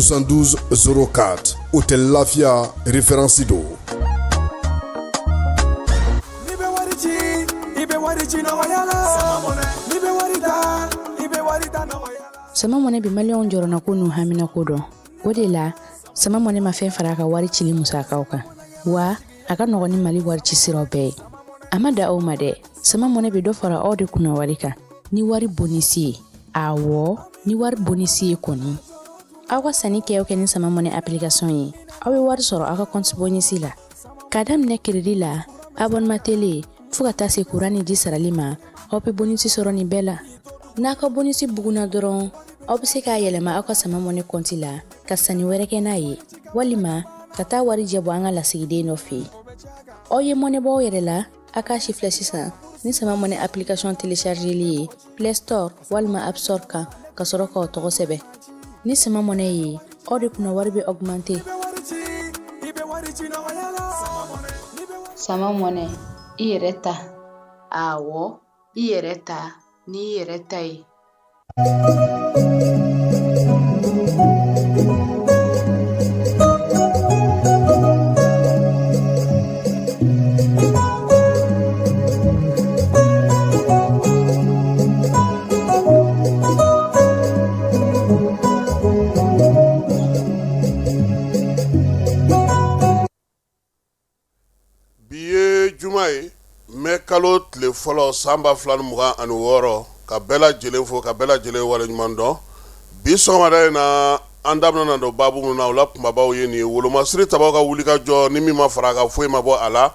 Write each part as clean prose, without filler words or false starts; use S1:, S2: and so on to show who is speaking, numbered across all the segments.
S1: 72 04. Hôtel Lafia, référence d'eau.
S2: Sama mone bi malion jorona kunu hamina kodo. Odela sama mone ma fen faraka wari chili musaka oka. Wa aka nogoni mali wari chisiro be. Amada o made sama mone bi do fara ode kuna warika. Ni wari bonisi awo ni wari bonisi koni. Awa sani ke oke ni sama mone application yi. Awe wari soro aka compte bonisi la. Kadam ne kredi la abonnement télé fuka tase kurani di saralima ope bonisi soro ni bela. Naka bonisi buguna doron obse ka yelema aka sama mone konti la kasani wereke na yi walima kata wari jebo anga la sigide no fi oye mone bo yerela aka shifle sisa ni sama mone application télécharger li Play Store walima App Store ka kasoro ka to sebe ni sama mone yi odi kuna wari be augmenter sama mone ireta awo ireta ni iretai
S3: biye jumai mekalo tle folo samba flan muga anu woro ka bela jele fo ka bela jele wala nyumando bi somare na andamna na do babu na wala mabaw yeni wolo masri tabaw ka wulika jo ni mi ma faraga fo ma bo ala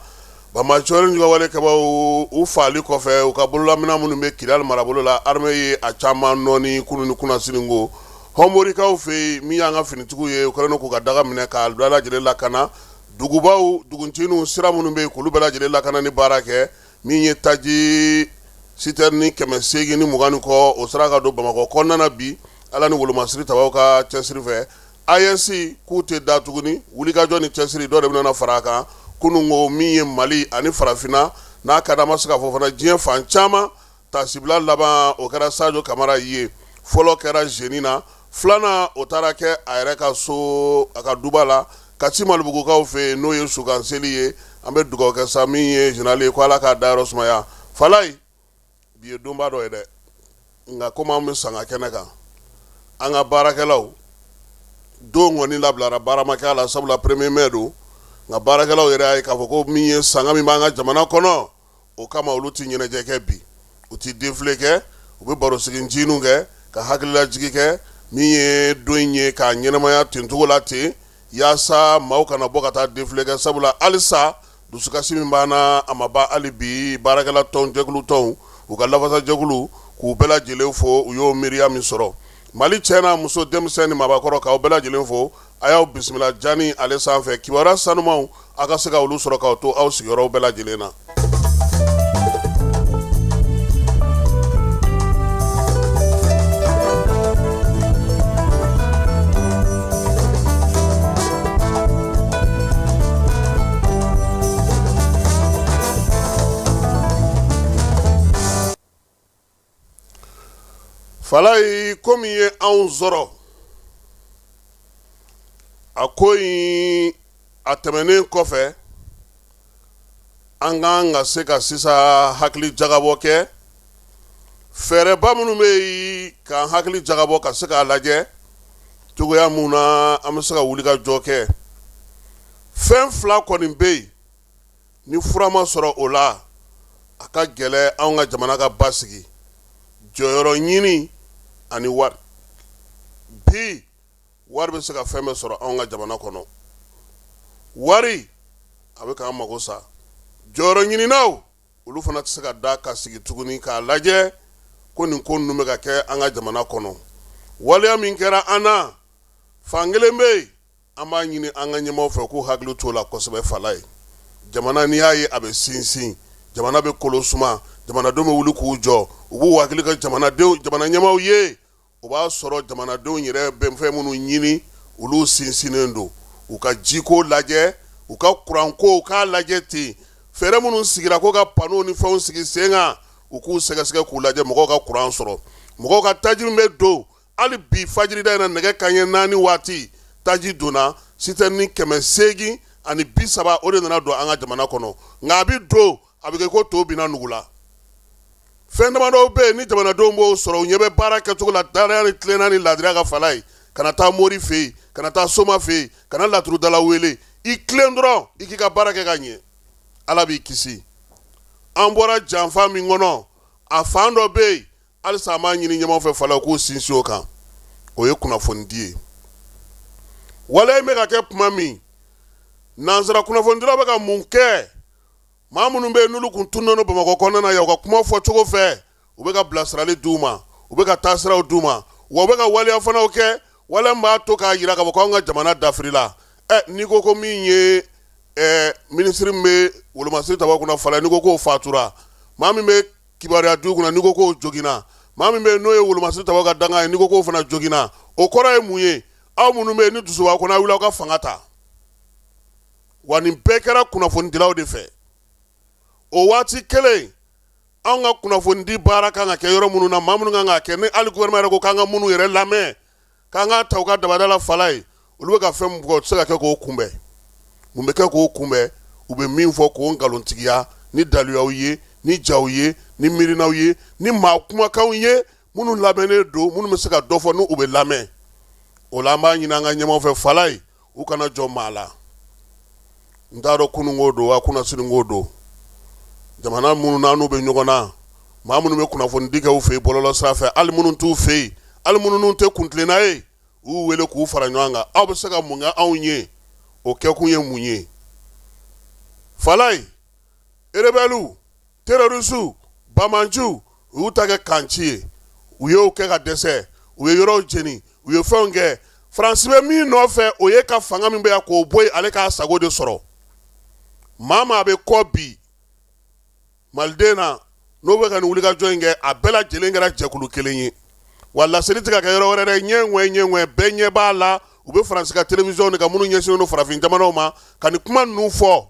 S3: ba ma chore ngi wale ka ba u fali ko fe u ka bulula mina munu me kidal marabolo la arme yi a chama noni kunu ni kuna siningo homori ka u fe mi yanga finitugo ye u karano ko ga daga mine ka aldala jele la kana dugubaw duguntinu sira munu be kulu bela jele la kana ni barake mi ye taji siterni keme segi ni mugani ko o sara ka do bamako konnana bi ala ni wolo masri tabaw ka chesri fe INC kute datuguni wuli ka joni chesri do de na faraka kunungo mi ye mali ani farafina na kada masaka fofana jien fan chama tasibla laba o kara sajo kamara ye folo kera jenina flana otara ke ayreka so aka dubala kati malbugo ka fe no ye suganseli ye ambe dugo ka sami ye jenale ko ala ka daro smaya falai biye domba do ede nga koma mu sanga kenaka anga barakelaw do ngoni lablara baramakala sabla premier medo nga barakelaw yere ay ka foko mi sanga mi manga jamana kono o kama uluti nyene jeke bi uti defleke ube baro sigin jinu nge ka haglila jigike mi doinye ka nyene maya tintugolati yasa mauka na bokata defleke sabla alisa dusuka simi bana amaba alibi barakela ton jeglu ton ukalafasa jogulu ku bela jele fo uyo Miriam soro mali chena muso demseni mabakoro ka bela jele fo ayaw bismillah jani ale sanfe kiwara sanuma aka sega ulu soro ka to aw sigoro bela jele na falai komi ye an zoro akoyi atemenen kofe anga nga se ka sisa hakili jagabo ke fere bamunu me ka hakili jagabo ka se ka laje tugoya muna amsaka wulika joke fen fla koni be ni furama soro ola aka gele anga jamana ka basigi joyoro nyini ani war bi war be se ka feme soro anga jamana kono wari abe ka magosa joro nyini naw ulu fana se ka da ka sigi tuguni ka laje ko nin ko nume ka ke anga jamana kono wali amin kera ana fangele mbe ama nyini anga nyemo fe ko haglu tola ko sebe falai jamana ni ayi abe sinsin jamana be kolosuma jamana do me wulu ku jo ubu wakili ka jamana nyama ye uba soro jamana do nyire be mfe munu nyini ulu sinsinendo uka jiko laje uka kuranko uka laje ti fere munu sigira ko ka pano ni fe sigi senga uku sega sega ku laje moko ka kuran soro moko ka tajir me do ali bi fajiri da na nege kanyen nani wati taji dona sitani kɛmɛ seegin ani 30 o de nana don an ka jamana kɔnɔ nka a bi do a bɛ kɛ ko to bina nugula fɛn damadɔw bɛ yen ni jamanadenw b'o sɔrɔ u ɲɛ bɛ baara kɛcogo la daraya ni tilenna ni ladiriya ka fala ye kana taa mori fɛ yen kana taa soma fɛ yen kana laturudala wele i tilen dɔrɔn i k'i ka baara kɛ ka ɲɛ ala b'i kisi an bɔra janfa min kɔnɔ a fan dɔ bɛ yen halisa an b'a ɲini ɲɛmaw fɛ fala k'o sinsin o kan o ye kunnafonidi ye wala in bɛ ka kɛ tuma min nansara kunnafonidilaw bɛ ka mun kɛ maa minnu bɛ yen n'olu kun tunnen don bamakɔ kɔnɔna na yan u ka kuma fɔ cogo fɛ u bɛ ka bilasirali d'u ma u bɛ ka taasiraw d'u ma wa u bɛ ka waleya fanaw kɛ wala min b'a to k'a jira k'a fɔ ko an ka jamana dafirila n'i ko ko min ye minisiri min bɛ wolomasiri taba kunna fala n'i ko k'o fatura maa min bɛ kibaruya d'u kunna n'i ko k'o joginna maa min bɛ yen n'o ye wolomasiri taba ka danga ye n'i ko k'o fana joginna o kɔrɔ ye mun ye aw minnu bɛ yen ni dusu b'a kɔnɔ aw wuli aw ka fanga ta wa nin bɛɛ kɛra kunnafonidilaw de fɛ o waati kelen an ka kunnafonidi baara kan ka kɛ yɔrɔ minnu na maa minnu kan ka kɛ ni hali gouvernement yɛrɛ ko k'an ka minnu yɛrɛ lamɛn k'an ka ta u ka dabada la fala ye olu bɛ ka fɛn min fɔ o tɛ se ka kɛ k'o kunbɛn mun bɛ kɛ k'o kunbɛn u bɛ min fɔ k'o nkalontigiya ni daluyaw ye ni jaw ye ni miirinaw ye ni maa kumakanw ye minnu lamɛnnen don minnu bɛ se ka dɔ fɔ n'u bɛ lamɛn o la an b'a ɲini an ka ɲɛmaw fɛ fala ye u kana jɔ maa la n t'a dɔn kunun k'o don wa kunnasini k'o don jamana minnu n'an'u bɛ ɲɔgɔn na maa minnu bɛ kunnafonidi kɛ u fɛ yen bɔlɔlɔ sira fɛ hali minnu t'u fɛ yen hali minnu n'u tɛ kuntilenna ye u y'u wele k'u fara ɲɔgɔn kan aw bɛ se ka mun kɛ anw ye o kɛkun ye mun ye fala ye rebɛliw terɔrisiw bamanjiw u y'u ta kɛ kanci ye u y'o kɛ ka dɛsɛ u ye yɔrɔw jeni u ye fɛnw kɛ faransi bɛ min nɔfɛ o ye ka fanga min bɛ yan k'o bɔ yen ale k'a sago de sɔrɔ maa maa bɛ kɔ bi maliden na n'o bɛ ka nin wulikajɔ in kɛ a bɛɛ lajɛlen kɛra jɛkulu kelen ye wa laseli tɛ ka kɛ yɔrɔ wɛrɛ dɛ ɲɛŋɛ bɛɛ ɲɛ b'a la u bɛ faransi ka télévision de ka minnu ɲɛsinnen don farafin jamanaw ma ka nin kuma ninnu fɔ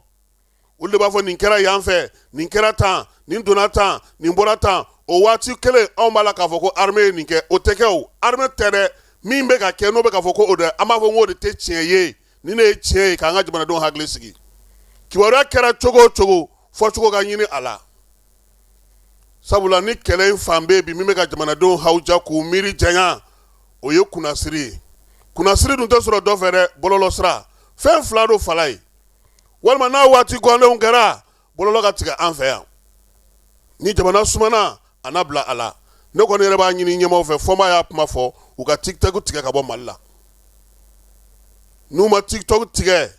S3: olu de b'a fɔ nin kɛra yan fɛ nin kɛra tan nin donna tan nin bɔra tan o waati kelen anw b'a la k'a fɔ ko armée ye nin kɛ o tɛ kɛ o armée tɛ dɛ min bɛ ka kɛ n'o bɛ ka fɔ ko o dɛ an b'a fɔ k'o de tɛ tiɲɛ ye nin de ye tiɲɛ ye k'an ka jamanadenw hakili sigi kibaruya kɛra cogo o cogo fɔcogo ka ɲini a la sabula ni kɛlɛ in fan bɛ bi min bɛ ka jamanadenw hawuja k'u miiri janya o ye kunnasiri ye kunnasiri dun tɛ sɔrɔ dɔ fɛ dɛ bɔlɔlɔ sira fɛn fila don fala ye walima n'a waati gɔnlenw kɛra bɔlɔlɔ ka tigɛ an fɛ yan ni jamana sumana a na bila a la ne kɔni yɛrɛ b'a ɲini ɲɛmaw fɛ fɔ n b'a y'a kuma fɔ u ka tiktok tigɛ ka bɔ mali la n'u ma tiktok tigɛ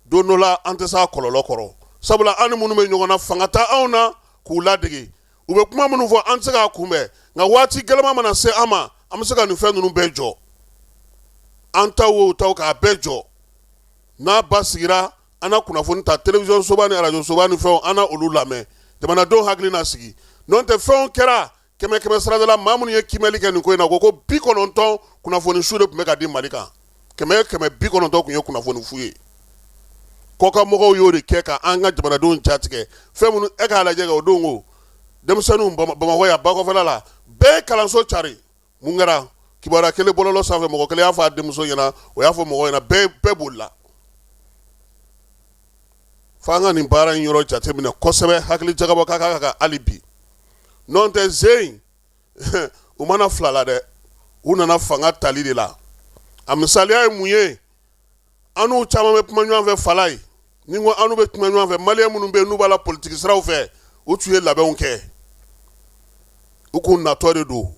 S3: don dɔ la an tɛ s'a kɔlɔlɔ kɔrɔ sabula an ni minnu bɛ ɲɔgɔn na fanga tɛ anw na k'u ladege u bɛ kuma minnu fɔ an tɛ se k'a kunbɛn nka waati gɛlɛma mana se an ma an bɛ se ka nin fɛn ninnu bɛɛ jɔ an taw o taw k'a bɛɛ jɔ n'a ba sigira an na kunnafoni ta télévision soba ni radio soba ni fɛnw an na olu lamɛn jamanadenw hakili na sigi n'o tɛ fɛnw kɛra kɛmɛ kɛmɛ sara de la maa minnu ye kimɛli kɛ nin ko in na ko 90 kunnafoni su de tun bɛ ka di mali kan kɛmɛ 90 tun ye kunnafoni fu ye kɔkan mɔgɔw y'o de kɛ ka an ka jamanadenw jatigɛ fɛn minnu e k'a lajɛ o don ko denmisɛnninw bamakɔ yan bakɔfɛla la bɛɛ ye kalanso cari mun kɛra kibaruya kelen bɔlɔlɔ sanfɛ mɔgɔ kelen y'a fɔ a denmuso ɲɛna o y'a fɔ mɔgɔw ɲɛna bɛɛ bolila f'an ka nin baara in yɔrɔ jateminɛ kosɛbɛ hakili jagabɔ ka kan ka hali bi n'o tɛ zen u mana fila la dɛ u nana fanga tali de la a misaliya ye mun ye an n'u caman bɛ kuma ɲɔgɔn fɛ fala ye ni ko an n'u bɛ kuma ɲɔgɔn fɛ maliyɛn minnu bɛ yen n'u b'a la politiki siraw fɛ u tun ye labɛnw kɛ u kun natɔ de don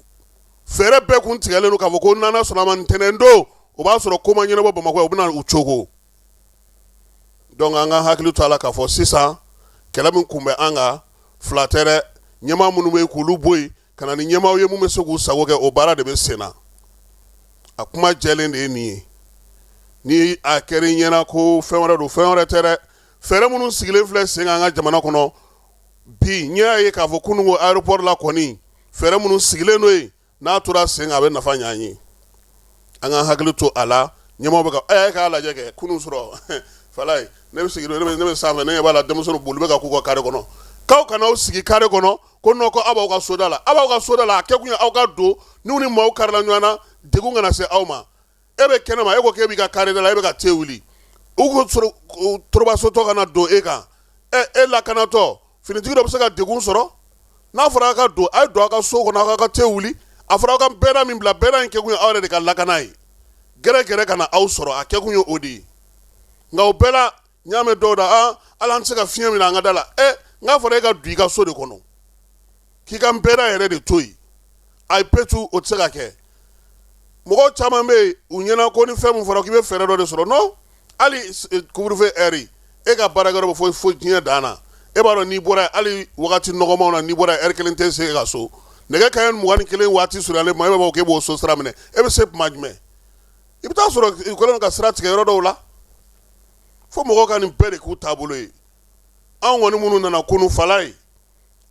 S3: fɛɛrɛ bɛɛ kun tigɛlen don k'a fɔ ko nana sɔnnama ntɛnɛn don o b'a sɔrɔ ko ma ɲɛnabɔ bamakɔ u bɛna u cogo donc an ka hakili to a la k'a fɔ sisan kɛlɛ min kun bɛ an kan fila tɛ dɛ ɲɛmaa minnu bɛ yen k'olu bɔ yen ka na ni ɲɛmaaw ye mun bɛ se k'u sago kɛ o baara de bɛ sen na a kuma jɛlen de ye nin ye ni a kɛra i ɲɛna ko fɛn wɛrɛ don fɛn wɛrɛ tɛ dɛ fɛɛrɛ minnu sigilen filɛ sen kan an ka jamana kɔnɔ bi n y'a ye k'a fɔ kunun ko aéroport la kɔni fɛɛrɛ minnu sigilen don yen n'a tora sen kan a bɛ nafa ɲɛ an ye an ka hakili to a la ɲɛmaaw bɛ ka k'a lajɛ kɛ kunun sɔrɔ fala ye ne bɛ sigi ne bɛ sanfɛ ne ɲɛ b'a la denmisɛnninw boli bɛ ka k'u ka kare kɔnɔ k'aw kana aw sigi kare kɔnɔ ko non ko aw b'aw ka soda la aw b'aw ka soda la a kɛ kun ye aw ka don n'u ni maaw karila ɲɔgɔn na degun kana se aw ma e bɛ kɛnɛma e ko k'e b'i ka kare da la e bɛ ka te wuli u ko torobasotɔ kana don e kan e lakanatɔ finitigi dɔ bɛ se ka degun sɔrɔ n'a fɔra aw ka don a ye don aw ka so kɔnɔ aw ka te wuli a fɔra aw ka bɛɛda min bila bɛɛda in kɛ kun ye aw yɛrɛ de ka lakana ye gɛrɛ kana aw sɔrɔ a kɛ kun ye o de ye nka o bɛɛ la n y'a mɛn dɔw da ala an tɛ se ka fiɲɛ minɛ an ka da la n k'a fɔra e ka don i ka so de kɔnɔ k'i ka bɛɛda yɛrɛ de to yen a ye petu o tɛ se ka kɛ mɔgɔw caman bɛ yen u ɲɛna ko ni fɛn min fɔra k'i bɛ fɛɛrɛ dɔ de sɔrɔ non hali couvre-feu heure e ka baarakɛyɔrɔ bɛ fo diɲɛ dan na e b'a dɔn n'i bɔra hali wagati nɔgɔmaw na n'i bɔra heure kelen tɛ se ka so nɛgɛ kanɲɛ 21 waati surunyalen ma e b'a fɔ k'e b'o so sira minɛ e bɛ se tuma jumɛn i bɛ taa sɔrɔ i kɛlen don ka sira tigɛ yɔrɔ dɔw la fo mɔgɔw ka nin bɛɛ de k'u taabolo ye anw kɔni minnu nana kunu fala ye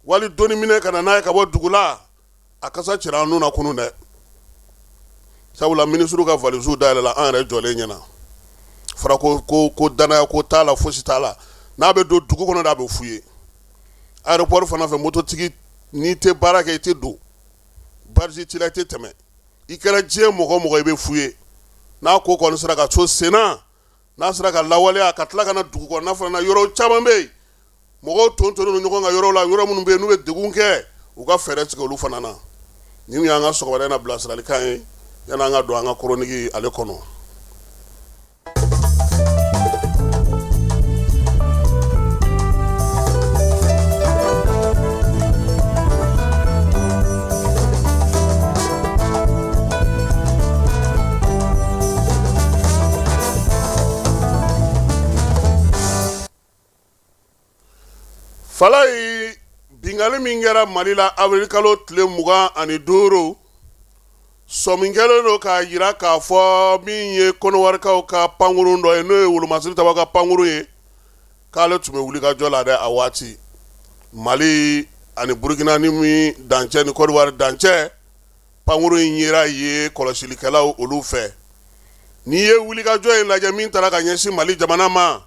S3: wali doni minɛ ka na n'a ye ka bɔ dugu la a kasa cira an nun na kunu dɛ sabula minisiriw ka valisiw dayɛlɛla an yɛrɛ jɔlen ɲɛna fɔra ko danaya ko t'a la fosi t'a la n'a bɛ don dugu kɔnɔ de a bɛ f'u ye aéroport fana fɛ mototigi n'i tɛ baara kɛ i tɛ don barisi t'i la i tɛ tɛmɛ i kɛra diɲɛ mɔgɔ o mɔgɔ i bɛ f'u ye n'a ko kɔni sera ka so senna n'a sera ka lawaleya ka tila ka na dugu kɔnɔna fana na yɔrɔ caman bɛ yen mɔgɔw tontonnen don ɲɔgɔn kan yɔrɔ la yɔrɔ minnu bɛ yen n'u bɛ degun kɛ u ka fɛɛrɛ tigɛ olu fana na nin y'an ka sɔgɔmada in na bilasiralikan ye yan'an ka don an ka chronique ale kɔnɔ. fala yi bingali min kɛra Mali la avril kalo tile 25 sɔminkɛlen don k'a jira k'a fɔ min ye kɔnɔwarikaw ka pankurun dɔ ye n'o ye wolomasiri tabaw ka pankurun ye k'ale tun bɛ wuli ka jɔ la dɛ a waati Mali ani Burkina ni min dancɛ ni Côte d'Ivoire dancɛ pankurun in yera ye kɔlɔsilikɛlaw olu fɛ n'i ye wuli ka jɔ in lajɛ min taara ka ɲɛsin Mali jamana ma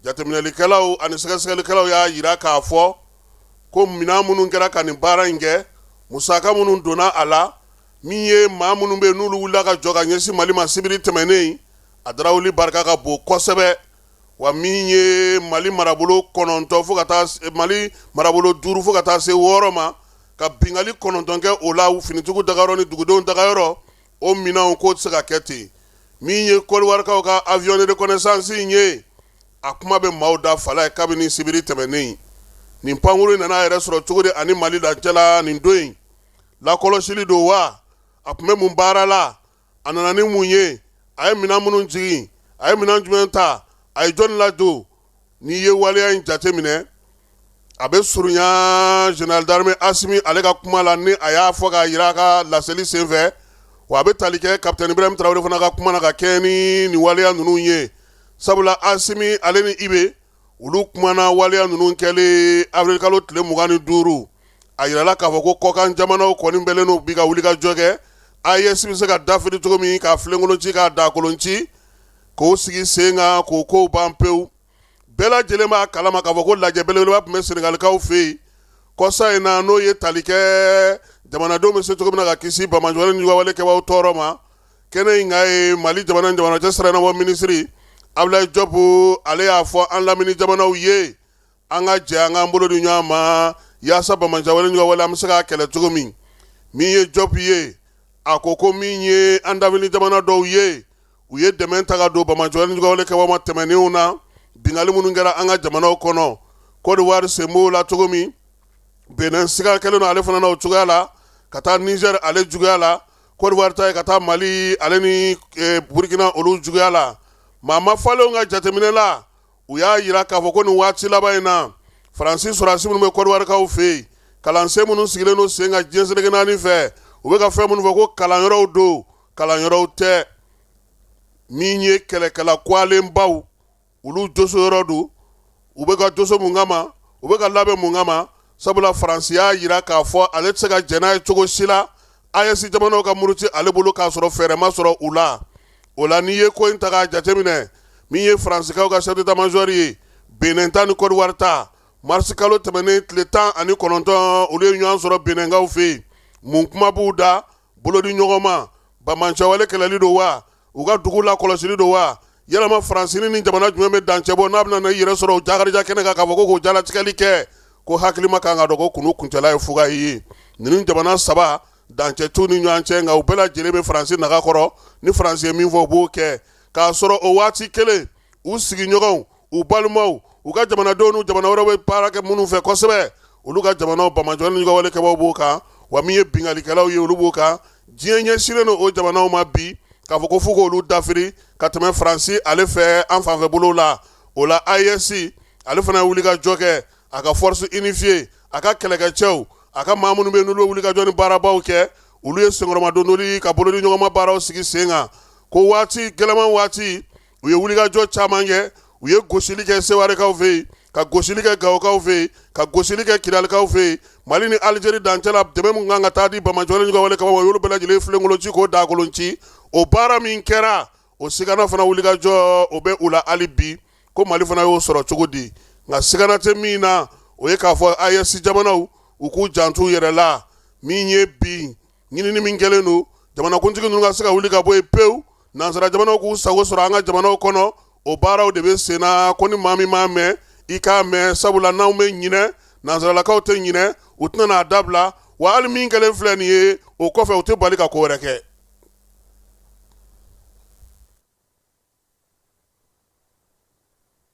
S3: jateminɛlikɛlaw ani sɛgɛsɛgɛlikɛlaw y'a jira k'a fɔ ko minɛn minnu kɛra ka nin baara in kɛ musaka minnu donna a la min ye maa minnu bɛ yen n'olu wulila ka jɔ ka ɲɛsin Mali ma sibiri tɛmɛnen a darawuli barika ka bon kosɛbɛ wa min ye Mali marabolo 9 fo ka taa Mali marabolo 5 fo ka taa se 6 ma ka bingali 9 kɛ o la finitigiw dagayɔrɔ ni dugudenw dagayɔrɔ o minɛnw k'o tɛ se ka kɛ ten min ye Côte d'Ivoirekaw ka avion de reconnaissance in ye a kuma bɛ maaw da fala ye kabini sibiri tɛmɛnen nin pankurun nana yɛrɛ sɔrɔ cogo di ani Mali dancɛla nin don in lakɔlɔsili don wa a tun bɛ mun baara la a nana ni mun ye a ye minɛn minnu jigin a ye minɛn jumɛn ta a ye jɔnni ladon n'i ye waleya in jateminɛ a bɛ surunya général d'armée Asimi ale ka kuma la ni a y'a fɔ k'a jira a ka laseli senfɛ wa a bɛ tali kɛ capitaine Ibrahim Traoré fana ka kuma na ka kɛ ni nin waleya ninnu ye sabula Asimi ale ni Ibe olu kumana waleya ninnu kɛlen avril kalo tile 25 a yirala k'a fɔ ko kɔkan jamanaw kɔni bɛlen n'u bi ka wuli ka jɔ kɛ AES bɛ se ka dafiri cogo min k'a filenkolon ci k'a dakolon ci k'o sigi sen kan k'o kow ban pewu bɛɛ lajɛlen b'a kalama k'a fɔ ko lajɛ belebeleba tun bɛ senegalikaw fɛ yen kɔsa in na n'o ye tali kɛ jamanadenw bɛ se cogo min na ka kisi bamajɔlen ni wale kɛbaaw tɔɔrɔ ma kɛnɛ in ka ye Mali jamana cɛ sira ɲɛnabɔ minisiri Abdoulaye Diop ale y'a fɔ an lamini jamanaw ye an ka jɛ an k'an bolo di ɲɔgɔn ma yaasa bamajɔlen ni wale an bɛ se k'a kɛlɛ cogo min ye Diop ye a ko min ye an lamini jamana dɔw ye u ye dɛmɛ ta ka don bamajɔlen ni wale kɛbaaw ma tɛmɛnenw na bingali minnu kɛra an ka jamanaw kɔnɔ Côte d'Ivoire sen b'o la cogo min Benin siga kɛlen don ale fana na o cogoya la ka taa Niger ale juguya la Côte d'Ivoire ta ye ka taa Mali ale ni Burkina olu juguya la maa ma falenw ka jateminɛ la u y'a jira k'a fɔ ko nin waati laban in na Faransi sɔrɔdasi minnu bɛ Côte d'Ivoirekaw fɛ yen kalansen minnu sigilen don sen kan diɲɛ seleke naani fɛ u bɛ ka fɛn minnu fɔ ko kalanyɔrɔw don kalanyɔrɔw tɛ min ye kɛlɛkɛla kuwalenbaw olu joso yɔrɔ don u bɛ ka joso mun kama u bɛ ka labɛn mun kama sabula Faransi y'a jira k'a fɔ ale tɛ se ka jɛn n'a ye cogo si la AES jamanaw ka muruti ale bolo k'a sɔrɔ fɛɛrɛ ma sɔrɔ u la o la n'i ye ko in ta k'a jateminɛ min ye Faransikaw ka chef d'état-major ye Benin ta ni Côte d'Ivoire ta mars kalo tɛmɛnen tile 19 olu ye ɲɔgɔn sɔrɔ Benengaw fɛ yen mun kuma b'u da bolodi ɲɔgɔn ma bamancɛwale kɛlɛli do wa u ka dugu la kɔlɔsili do wa yalama Faransini ni jamana jumɛn bɛ dancɛ bɔ n'a bɛna na yɛrɛ sɔrɔ o jagarija kɛnɛ kan k'a fɔ ko k'o jalatigɛli kɛ ko hakilima kan ka dɔn ko kunu kuncɛla ye fuga ye ninnu jamana saba dancɛ t'u ni ɲɔgɔn cɛ nka u bɛɛ lajɛlen bɛ Faransi naga kɔrɔ ni Faransi ye min fɔ u b'o kɛ k'a sɔrɔ o waati kelen u sigiɲɔgɔnw u balimaw u ka jamanadenw n'u jamana wɛrɛw bɛ baara kɛ minnu fɛ kosɛbɛ olu ka jamanaw bamancɛwale ni ɲɔgɔnwale kɛbaaw b'o kan wa min ye bingalikɛlaw ye olu b'o kan diɲɛ ɲɛsinnen do o jamanaw ma bi k'a fɔ ko fo k'olu dafiri ka tɛmɛ Faransi ale fɛ an fanfɛ bolo la o la AES ale fana ye wuli ka jɔ kɛ a ka force unifiée a ka kɛlɛkɛcɛw a ka maa minnu bɛ yen n'olu ye wuli ka jɔ ni baarabaw kɛ olu ye senkɔrɔmadondoli ka bolodi ɲɔgɔnma baaraw sigi sen kan ko waati gɛlɛman waati u ye wuli ka jɔ caman kɛ u ye gosili kɛ Sewarekaw fɛ yen ka gosili kɛ Gawokaw fɛ yen ka gosili kɛ Kidalikaw fɛ yen Mali ni Algérie dancɛ la dɛmɛ min kan ka taa di bamancɛwale ni ɲɔgɔnwale kama ma olu bɛɛ lajɛlen filenkolonci k'o daakolonci o baara min kɛra o sigana fana wuli ka jɔ o bɛ u la hali bi ko Mali fana y'o sɔrɔ cogo di nka sigana tɛ min na o ye k'a fɔ AES jamanaw u k'u jantu yɛrɛ la min ye bi ɲinini min kɛlen do jamanakuntigi ninnu ka se ka wuli ka bɔ yen pewu nansara jamanaw k'u sago sɔrɔ an ka jamanaw kɔnɔ o baaraw de bɛ sen na ko ni maa min m'a mɛn i k'a mɛn sabula n'anw bɛ ɲinɛ nansaralakaw tɛ ɲinɛ u tɛna n'a dabila wa hali min kɛlen filɛ nin ye o kɔfɛ u tɛ bali ka ko wɛrɛ kɛ.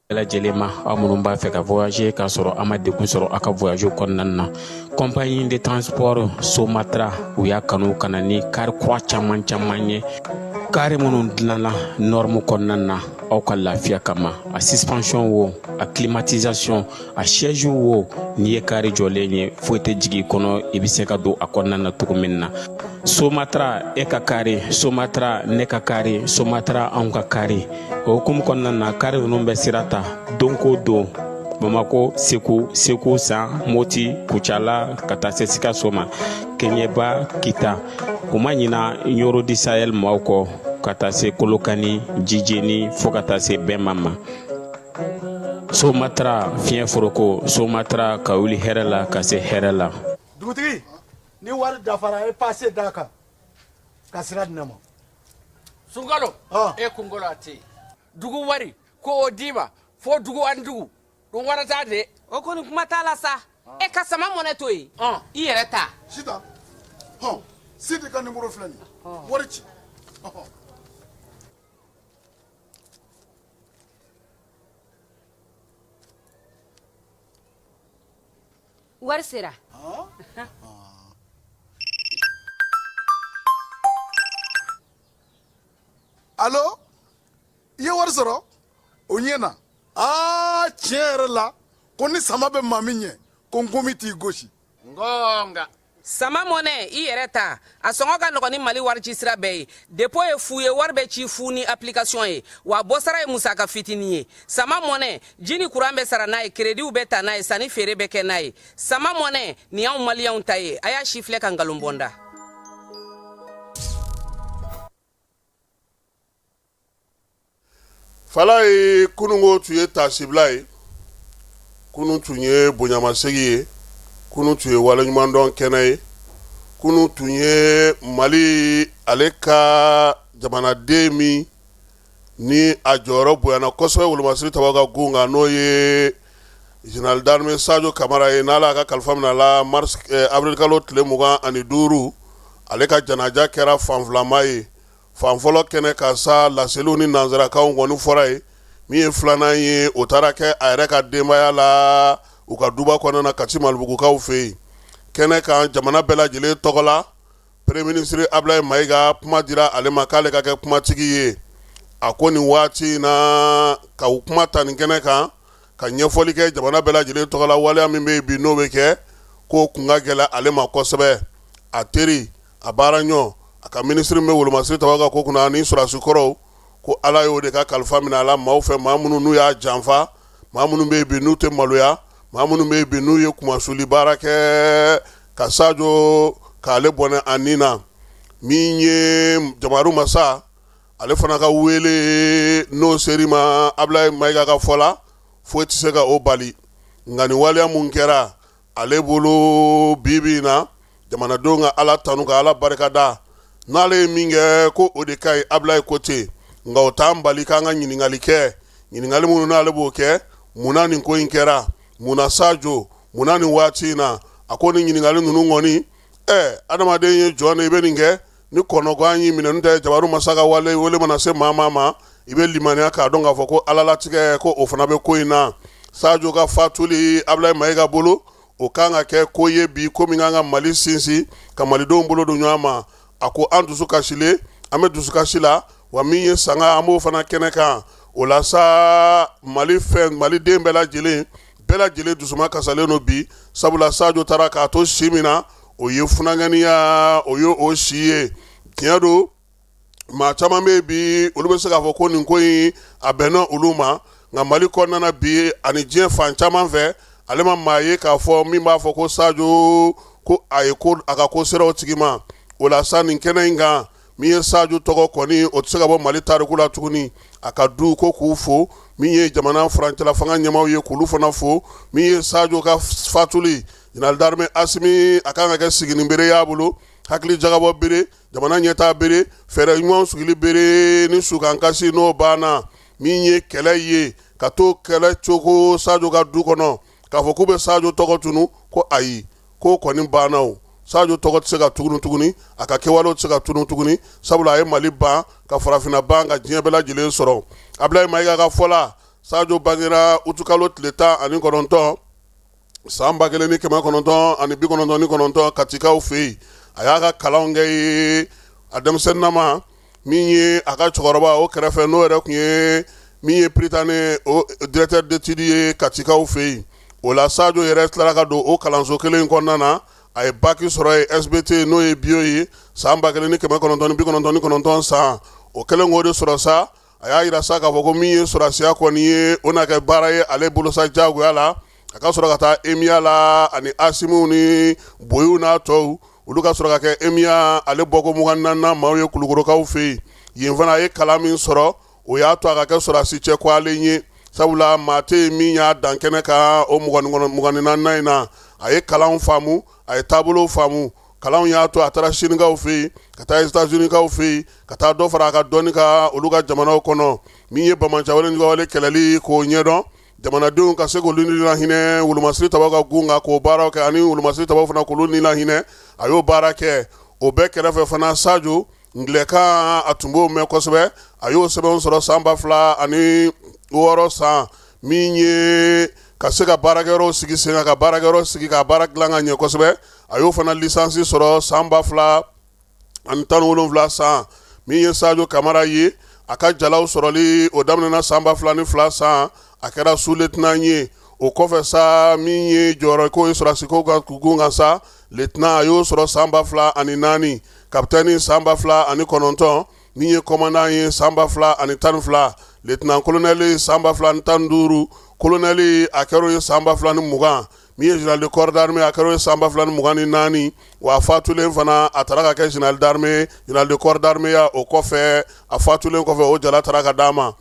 S4: lajɛlen ma aw minnu b'a fɛ ka voyager k'a sɔrɔ a ma degun sɔrɔ a ka voyage kɔnɔna na compagnie de transport Somatra u y'a kanu ka na ni kari kura caman ye kari minnu dilanna norme kɔnɔna na aw ka lafiya kama a suspension wo a climatisation a siège wo n'i ye kari jɔlen ye foyi tɛ jigin kɔnɔ i bɛ se ka don a kɔnɔna na cogo min na Somatra e ka kari Somatra ne ka kari Somatra anw ka kari o hukumu kɔnɔna na kari ninnu bɛ sira ta don ko don Bamako Segu San Moti Kucala ka taa se Sikaso ma Keɲeba Kita u ma ɲina Yoro di Sahel maaw kɔ ka taa se Kolokani Jijeni fo ka taa se Bɛnma ma Somatra fiɲɛ foroko Somatra ka wuli hɛrɛ la ka se hɛrɛ la
S5: dugutigi ni wari dafara e passe da kan ka sira di ne ma
S6: Sunkalo e kunkolo ate dugu wari ko o d'i ma fo dugu ani dugu dun wara t'a de
S7: o kɔni kuma t'a la sa e ka sama mɔnɛ to yen i yɛrɛ ta
S5: sita Sidi ka numéro filɛ nin wari ci
S7: wari sera
S5: allo i ye wari sɔrɔ o ɲɛna tiɲɛ yɛrɛ la ko ni sama bɛ maa min ɲɛ ko n komi t'i gosi
S6: ngonga
S7: sama mɔnɛ i yɛrɛ ta a sɔngɔ ka nɔgɔn ni Mali wari ci sira bɛɛ ye dépôt ye fu ye wari bɛ ci fu ni application ye wa bɔsara ye musaka fitinin ye sama mɔnɛ ji ni courant bɛ sara n'a ye crédit bɛ ta n'a ye sanni feere bɛ kɛ n'a ye sama mɔnɛ nin y'anw maliyɛnw ta ye a y'a si filɛ ka nkalon bɔ n da
S3: fala ye kunungo tun ye taasibila ye kunu tun ye bonyamasegi ye kunu tun ye waleɲumandɔn kɛnɛ ye kunu tun ye Mali ale ka jamanaden min ni a jɔyɔrɔ bonyana kosɛbɛ wolomasiri tabaw ka gun kan n'o ye général d'armée Sadio Kamara ye n'ala ka kalifa minɛ la avril kalo tile 25 ale ka janaja kɛra fanfilama ye fanfɔlɔ kɛnɛ ka sa laseliw ni nanzarakaw kɔni fɔra ye min ye filanan ye o taara kɛ a yɛrɛ ka denbaya la u ka duba kɔnɔna Kati Malibugukaw fɛ yen kɛnɛ kan jamana bɛɛ lajɛlen tɔgɔ la premier ministre Ablaye Mayiga kuma dira ale ma k'ale ka kɛ kumatigi ye a ko nin waati na ka u kuma ta nin kɛnɛ kan ka ɲɛfɔli kɛ jamana bɛɛ lajɛlen tɔgɔ la waleya min bɛ yen bi n'o bɛ kɛ k'o kun ka gɛlɛn ale ma kosɛbɛ a teri a baara ɲɔ a ka ministre bɛ wolomasiri tabaw ka ko kunna ani sɔrɔdasi kɔrɔw ko ala y'o de ka kalifa minɛ a la maaw fɛ maa minnu n'u y'a janfa maa minnu bɛ yen bi n'u tɛ maloya maa minnu bɛ yen bi n'u ye kumasuli baara kɛ ka Sadio k'ale bɔnɛ a nin na min ye Jamaru Masa ale fana ka wele n'o seri ma Ablaye Mayiga ka fɔ la foyi tɛ se ka o bali nga ni waliya mun kɛra ale bolo bibi na jamanadenw ka ala tanu ka ala barika da n'ale ye min kɛ ko o de ka ɲi Ablaye ko ten nga o t'an bali k'an ka ɲininkali kɛ ɲininkali minnu n'ale b'o kɛ munna nin ko in kɛra munna Sajo munna nin waati in na a ko ni ɲininkali ninnu kɔni adamaden ye jɔn i bɛ nin kɛ ni kɔnɔgan y'i minɛ n'o tɛ jabaru masa ka wale mana se maa ma i bɛ limaniya k'a dɔn k'a fɔ ko ala latigɛ ko o fana bɛ ko in na Sajo ka fatuli Ablaye Mayiga bolo o kan ka kɛ ko ye bi ko min kan ka Mali sinsin ka malidenw bolo don ɲɔgɔn ma a ko an dusu kasilen an bɛ dusu kasi la wa min ye sanga an b'o fana kɛnɛ kan o la sa maliden bɛɛ lajɛlen dusuma kasalen no bi sabula Sajo taara k'a to si min na o ye funanganiya o ye o si ye tiɲɛ don maa caman bɛ bi olu bɛ se k'a fɔ ko nin ko in a bɛnna olu ma nka Mali kɔnɔna bi ani diɲɛ fan caman fɛ ale ma maa ye k'a fɔ min b'a fɔ ko Sajo ko a ka ko sera o tigi ma o la sa nin kɛnɛ in kan min ye Sajo tɔgɔ kɔni o tɛ se ka bɔ Mali tariku la tuguni a ka du ko k'u fo min ye jamana furancɛla fanga ɲɛmaaw ye k'olu fana fo min ye Sajo ka fatuli Général d'armée Asimi a kan ka kɛ sigini bere y'a bolo hakili jagabɔ bere jamana ɲɛtaa bere fɛɛrɛ ɲumanw sigili bere ni sukan kasi n'o banna min ye kɛlɛ ye ka to kɛlɛ cogo Sajo ka du kɔnɔ k'a fɔ k'u bɛ Sajo tɔgɔ tunu ko ayi ko kɔni banna o Sajo tɔgɔ tɛ se ka tunu tuguni a ka kɛwalew tɛ se ka tunu tuguni sabula a ye Mali ban ka farafinna ban ka diɲɛ bɛɛ lajɛlen sɔrɔ Ablaye Mayiga ka fɔ la Sajo bangera utukalo tile 19 san 1999 Katikaw fɛ yen a y'a ka kalanw kɛ ye a denmisɛnninama min ye a ka cɛkɔrɔba o kɛrɛfɛ n'o yɛrɛ tun ye min ye Prytanne o directeur d'études ye Katikaw fɛ yen o la Sajo yɛrɛ tilara ka don o kalanso kelen in kɔnɔna na a ye baki sɔrɔ ye SBT n'o ye bio ye san 1999 san o kɛlen k'o de sɔrɔ sa a y'a yira sa k'a fɔ ko min ye sɔrɔsiya kɔni ye o na kɛ baara ye ale bolo sa jagoya la a ka sɔrɔ ka taa emiya la ani Asimu ni Boyiw n'a tɔw olu ka sɔrɔ ka kɛ emiya ale bɔko 24 maaw ye Kulukorokaw fɛ yen yen fana a ye kalan min sɔrɔ o y'a to a ka kɛ sɔrɔsi cɛ kɔlen ye sabula maa tɛ yen min y'a dan kɛnɛ kan o 24 in na a ye kalanw faamu a ye taabolow faamu kalanw y'a to a taara Sinikaw fɛ yen ka taa États-Unis kaw fɛ yen ka taa dɔ fara a ka dɔnni kan olu ka jamanaw kɔnɔ min ye Bamancɛ ni Gawale kɛlɛli k'o ɲɛdɔn jamanadenw ka se k'olu ni lahinɛ wolomasiri tabaw ka gun kan k'o baaraw kɛ ani wolomasiri tabaw fana k'olu ni lahinɛ a y'o baara kɛ o bɛɛ kɛrɛfɛ fana Sajo ngilɛkan a tun b'o mɛn kosɛbɛ a y'o sɛbɛnw sɔrɔ san 2006 san min ye ka se ka baarakɛyɔrɔw sigi sen kan ka baarakɛyɔrɔ sigi ka baara dilan ka ɲɛ kosɛbɛ a y'o fana lisansi sɔrɔ san 2017 san min ye Sajo Kamara ye a ka jalaw sɔrɔli o daminɛna san 2002 san a kɛra sous-lieutenant ye o kɔfɛ sa min ye jɔyɔrɔ ko ye sɔrɔsiko ka gun kan sa lieutenant a y'o sɔrɔ san 2004 kapitɛni san 2009 min ye commandant ye san 2012 lieutenant colonel san 2015 colonel a kɛra ye san 2020 min ye général de corps d'armée a kɛra ye san 2024 wa a fatulen fana a taara ka kɛ général de corps d'armée ya o kɔfɛ a fatulen kɔfɛ o jala taara ka d'a ma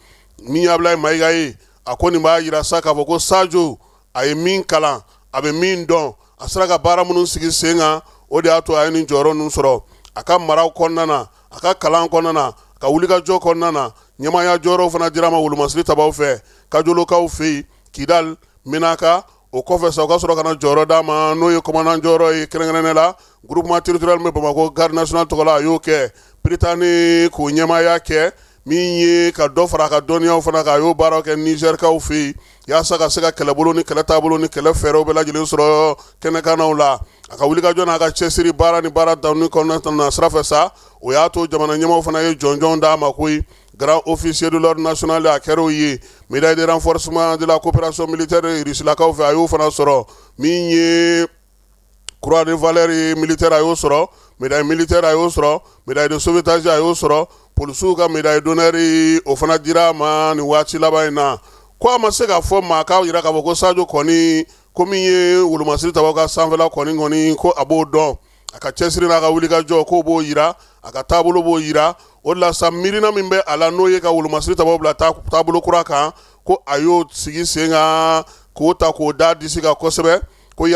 S3: min ye Ablaye Mayiga ye a ko nin b'a yira sa k'a fɔ ko Sajo a ye min kalan a bɛ min dɔn a sera ka baara minnu sigi sen kan o de y'a to a ye nin jɔyɔrɔ ninnu sɔrɔ a ka maraw kɔnɔna na a ka kalan kɔnɔna na a ka wulikajɔ kɔnɔna na ɲɛmaaya jɔyɔrɔw fana dira ma wolomasiri tabaw fɛ Kajolokaw fɛ yen Kidal Menaka o kɔfɛ sa o ka sɔrɔ ka na jɔyɔrɔ d'a ma n'o ye commandant jɔyɔrɔ ye kɛrɛnkɛrɛnnen la groupement territorial min bɛ Bamako garde nationale tɔgɔ la a y'o kɛ Prytanne k'o ɲɛmaaya kɛ min ye ka dɔ fara a ka dɔnniyaw fana kan a y'o baaraw kɛ Nizɛrikaw fɛ yen yaasa ka se ka kɛlɛbolo ni kɛlɛ taabolo ni kɛlɛ fɛɛrɛw bɛɛ lajɛlen sɔrɔ kɛnɛkanaw la a ka wulikajɔ n'a ka cɛsiri baara ni baara daminɛ kɔnɔna na sira fɛ sa o y'a to jamana ɲɛmaaw fana ye jɔnjɔn d'a ma koyi grand officier de l'ordre national a kɛr'o ye médaille de renforcement de la coopération militaire Rusilakaw fɛ a y'o fana sɔrɔ min ye croix de valeur militaire a y'o sɔrɔ médaille militaire a y'o sɔrɔ médaille de sauvetage a y'o sɔrɔ polisiw ka médaille d'honneur o fana dira a ma nin waati laban in na ko a ma se ka fɔ maa k'a yira k'a fɔ ko Sajo kɔni ko min ye wolomasiri tabaw ka sanfɛla kɔni ko a b'o dɔn a ka cɛsiri n'a ka wulikajɔ k'o b'o yira a ka taabolo b'o yira o de la sa miirina min bɛ a la n'o ye ka wolomasiri tabaw bila taabolo kura kan ko a y'o sigi sen kan k'o ta k'o da disi kan kosɛbɛ ko